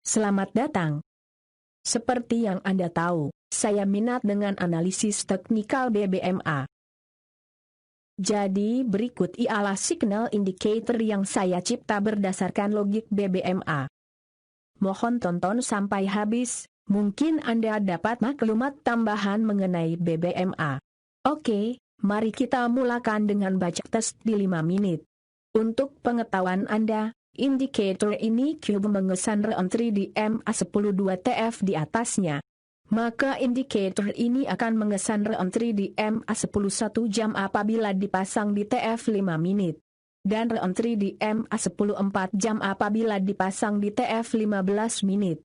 Selamat datang. Seperti yang Anda tahu, saya minat dengan analisis teknikal BBMA. Jadi berikut ialah signal indicator yang saya cipta berdasarkan logik BBMA. Mohon tonton sampai habis, mungkin Anda dapat maklumat tambahan mengenai BBMA. Oke, mari kita mulakan dengan baca tes di 5 menit. Untuk pengetahuan Anda, indikator ini cube mengesan reentry di MA102TF di atasnya. Maka indikator ini akan mengesan reentry di MA10 1 jam apabila dipasang di TF 5 menit. Dan reentry di MA10 4 jam apabila dipasang di TF 15 menit.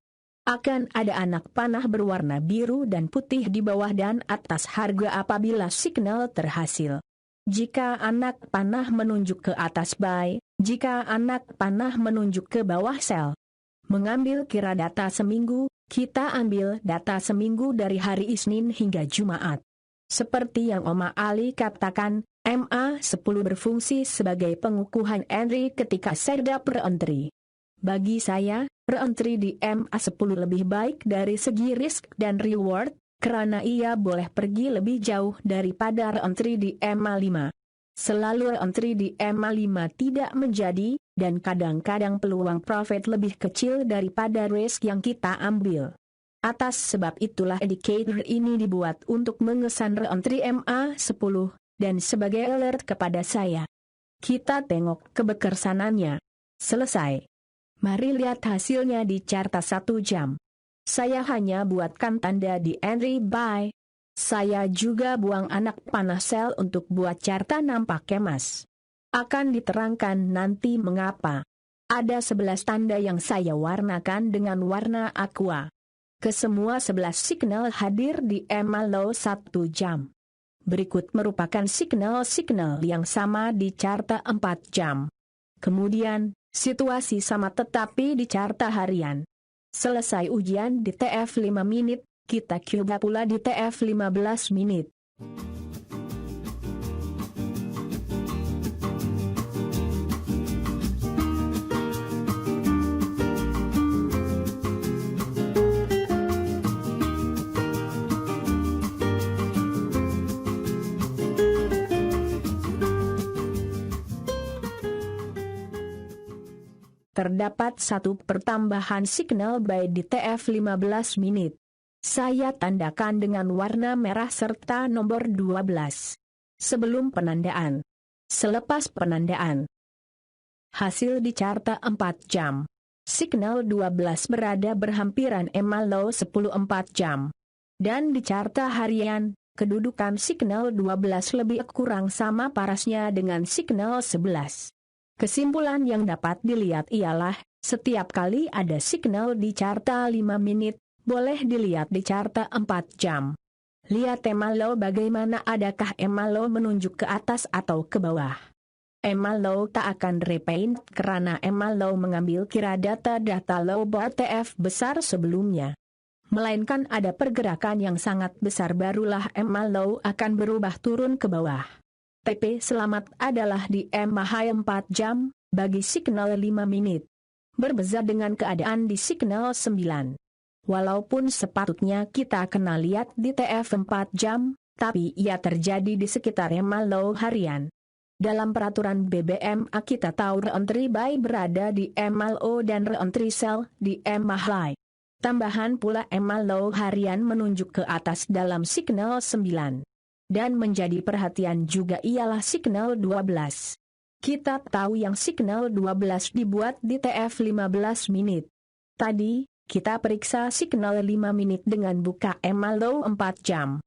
Akan ada anak panah berwarna biru dan putih di bawah dan atas harga apabila signal terhasil. Jika anak panah menunjuk ke atas buy, jika anak panah menunjuk ke bawah sell. Mengambil kira data seminggu, kita ambil data seminggu dari hari Isnin hingga Jumat. Seperti yang Oma Ali katakan, MA10 berfungsi sebagai pengukuhan entry ketika setup reentry. Bagi saya, reentry di MA10 lebih baik dari segi risk dan reward, karena ia boleh pergi lebih jauh daripada reentry di MA5. Selalu reentry di MA5 tidak menjadi, dan kadang-kadang peluang profit lebih kecil daripada risk yang kita ambil. Atas sebab itulah indicator ini dibuat untuk mengesan reentry MA10, dan sebagai alert kepada saya. Kita tengok keberkesanannya. Selesai. Mari lihat hasilnya di carta 1 jam. Saya hanya buatkan tanda di entry buy. Saya juga buang anak panah sell untuk buat carta nampak kemas. Akan diterangkan nanti mengapa. Ada 11 tanda yang saya warnakan dengan warna aqua. Kesemua 11 signal hadir di MA low 1 jam. Berikut merupakan signal-signal yang sama di carta 4 jam. Kemudian, situasi sama tetapi di carta harian. Selesai ujian di TF 5 menit, kita coba pula di TF 15 menit. Terdapat satu pertambahan signal buy di TF 15 menit. Saya tandakan dengan warna merah serta nomor 12. Sebelum penandaan. Selepas penandaan. Hasil di carta 4 jam. Signal 12 berada berhampiran MA low 10 4 jam. Dan di carta harian, kedudukan signal 12 lebih kurang sama parasnya dengan signal 11. Kesimpulan yang dapat dilihat ialah, setiap kali ada signal di carta 5 menit, boleh dilihat di carta 4 jam. Lihat MA low bagaimana, adakah MA low menunjuk ke atas atau ke bawah. MA low tak akan repaint karena MA low mengambil kira data-data low bar TF besar sebelumnya. Melainkan ada pergerakan yang sangat besar barulah MA low akan berubah turun ke bawah. TP selamat adalah di MA high 4 jam, bagi signal 5 menit. Berbeza dengan keadaan di signal 9. Walaupun sepatutnya kita kena lihat di TF 4 jam, tapi ia terjadi di sekitar MA low harian. Dalam peraturan BBMA kita tahu reentry buy berada di MA low dan reentry sell di MA high. Tambahan pula MA low harian menunjuk ke atas dalam signal 9. Dan menjadi perhatian juga ialah signal 12. Kita tahu yang signal 12 dibuat di TF 15 menit. Tadi, kita periksa signal 5 menit dengan buka MA low 4 jam.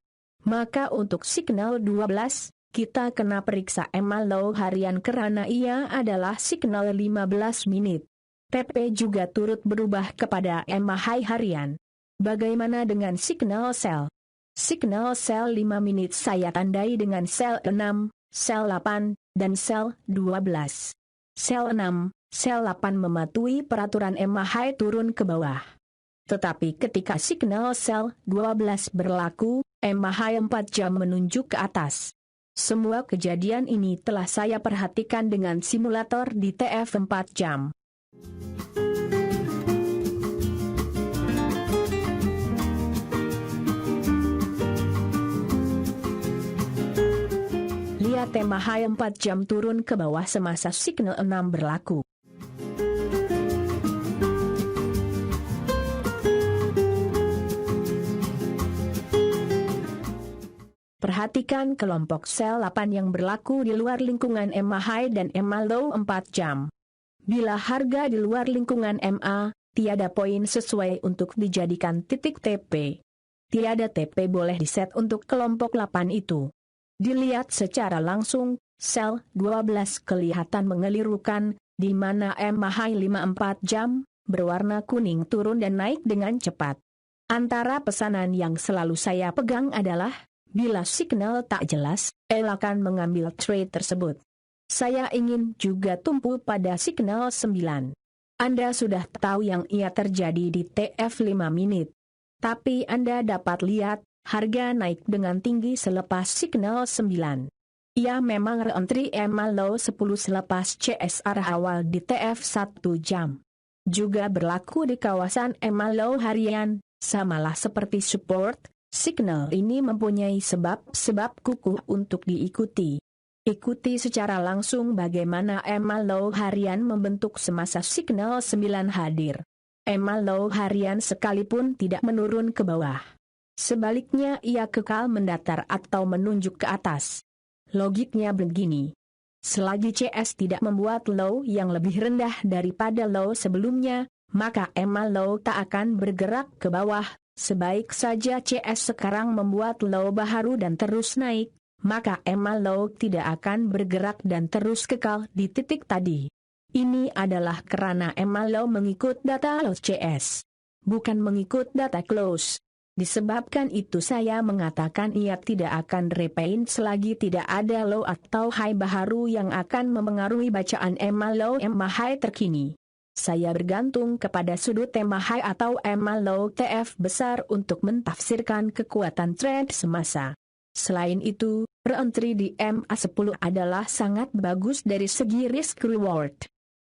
Maka untuk signal 12, kita kena periksa MA low harian karena ia adalah signal 15 menit. TP juga turut berubah kepada MA high harian. Bagaimana dengan signal sell? Signal sell 5 menit saya tandai dengan sell 6, sell 8, dan sell 12. Sell 6, sell 8 mematuhi peraturan MA high turun ke bawah. Tetapi ketika signal sell 12 berlaku, MA high 4 jam menunjuk ke atas. Semua kejadian ini telah saya perhatikan dengan simulator di TF 4 jam. tema high 4 jam turun ke bawah semasa signal 6 berlaku. Perhatikan kelompok sel 8 yang berlaku di luar lingkungan EMA high dan EMA low 4 jam. Bila harga di luar lingkungan MA, tiada poin sesuai untuk dijadikan titik TP. Tiada TP boleh diset untuk kelompok 8 itu. Dilihat secara langsung, sel 12 kelihatan mengelirukan, di mana EMA high 54 jam, berwarna kuning turun dan naik dengan cepat. Antara pesanan yang selalu saya pegang adalah, bila signal tak jelas, elakkan mengambil trade tersebut. Saya ingin juga tumpu pada signal 9. Anda sudah tahu yang ia terjadi di TF 5 menit. Tapi Anda dapat lihat, harga naik dengan tinggi selepas signal 9. Ia memang re-entry EMA low 10 selepas CSR awal di TF 1 jam. Juga berlaku di kawasan EMA low harian, samalah seperti support, signal ini mempunyai sebab-sebab kukuh untuk diikuti. Ikuti secara langsung bagaimana EMA low harian membentuk semasa signal 9 hadir. EMA low harian sekalipun tidak menurun ke bawah. Sebaliknya ia kekal mendatar atau menunjuk ke atas. Logiknya begini. Selagi CS tidak membuat low yang lebih rendah daripada low sebelumnya, maka EMA low tak akan bergerak ke bawah. Sebaik saja CS sekarang membuat low baru dan terus naik, maka EMA low tidak akan bergerak dan terus kekal di titik tadi. Ini adalah karena EMA low mengikut data low CS, bukan mengikut data close. Disebabkan itu saya mengatakan ia tidak akan repaint selagi tidak ada low atau high baru yang akan mempengaruhi bacaan EMA low EMA high terkini. Saya bergantung kepada sudut EMA high atau EMA low TF besar untuk mentafsirkan kekuatan trend semasa. Selain itu, re-entry di MA 10 adalah sangat bagus dari segi risk reward.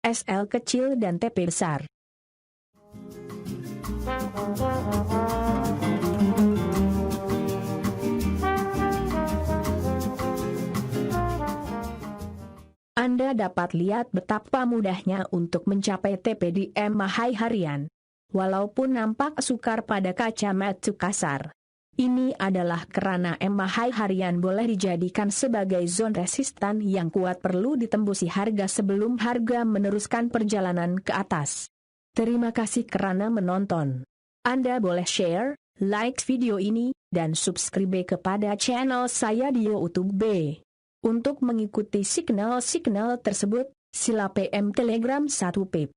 SL kecil dan TP besar. Anda dapat lihat betapa mudahnya untuk mencapai TP di EMA high harian. Walaupun nampak sukar pada kacamata kasar. Ini adalah karena EMA high harian boleh dijadikan sebagai zona resistan yang kuat perlu ditembusi harga sebelum harga meneruskan perjalanan ke atas. Terima kasih karena menonton. Anda boleh share, like video ini, dan subscribe kepada channel saya di YouTube. Untuk mengikuti signal-signal tersebut, sila PM Telegram 1 pip.